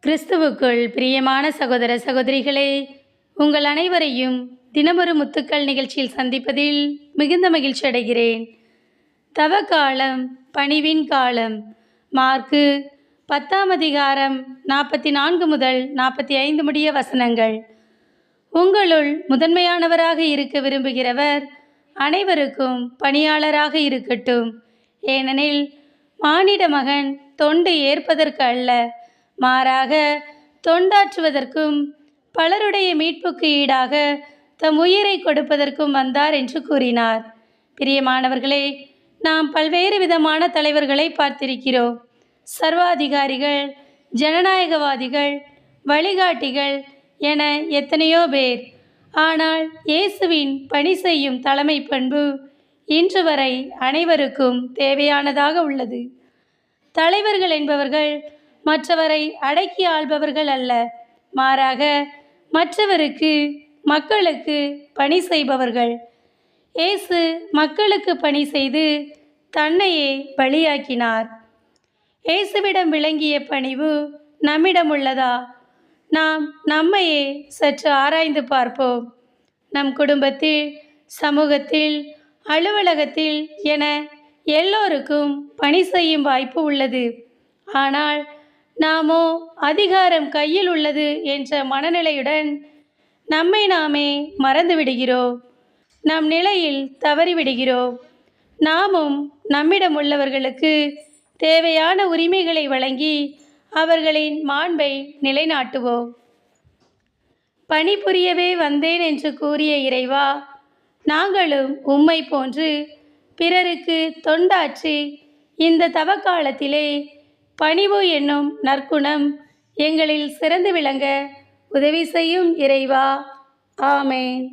கிறிஸ்துவுக்குள் பிரியமான சகோதர சகோதரிகளே, உங்கள் அனைவரையும் தினமொரு முத்துக்கள் நிகழ்ச்சியில் சந்திப்பதில் மிகுந்த மகிழ்ச்சி அடைகிறேன். தவக்காலம் பணிவின் காலம். மார்க்கு 10ஆம் அதிகாரம் 44 முதல் 45 முடிய வசனங்கள். உங்களுள் முதன்மையானவராக இருக்க விரும்புகிறவர் அனைவருக்கும் பணியாளராக இருக்கட்டும். ஏனெனில் மானிட மகன் தொண்டு ஏற்பதற்கு அல்ல, மாறாக தொண்டாற்றுவதற்கும் பலருடைய மீட்புக்கு ஈடாக தம் உயிரை கொடுப்பதற்கும் வந்தார் என்று கூறினார். பிரியமானவர்களே, நாம் பல்வேறு விதமான தலைவர்களை பார்த்திருக்கிறோம். சர்வாதிகாரிகள், ஜனநாயகவாதிகள், வழிகாட்டிகள் என எத்தனையோ பேர். ஆனால் இயேசுவின் பணி செய்யும் தலைமை பண்பு இன்று வரை அனைவருக்கும் தேவையானதாக உள்ளது. தலைவர்கள் என்பவர்கள் மற்றவரை அடக்கி ஆள்பவர்கள் அல்ல, மாறாக மற்றவருக்கு மக்களுக்கு பணி செய்பவர்கள். இயேசு மக்களுக்கு பணி செய்து தன்னையே பலியாக்கினார். இயேசுவிடம் விளங்கிய பணிவு நம்மிடம் உள்ளதா? நாம் நம்மையே சற்று ஆராய்ந்து பார்ப்போம். நம் குடும்பத்தில், சமூகத்தில், அலுவலகத்தில் என எல்லோருக்கும் பணி செய்யும் வாய்ப்பு உள்ளது. ஆனால் நாமோ அதிகாரம் கையில் உள்ளது என்ற மனநிலையுடன் நம்மை நாமே மறந்துவிடுகிறோம். நம் நிலையில் தவறிவிடுகிறோம். நாமும் நம்மிடம் உள்ளவர்களுக்கு தேவையான உரிமைகளை வழங்கி அவர்களின் மாண்பை நிலைநாட்டுவோம். பணிபுரியவே வந்தேன் என்று கூறிய இறைவா, நாங்களும் உம்மை போன்று பிறருக்கு தொண்டாற்றி இந்த தவக்காலத்திலே பணிவு என்னும் நற்குணம் எங்களில் சிறந்து விளங்க உதவி செய்யும் இறைவா. ஆமேன்.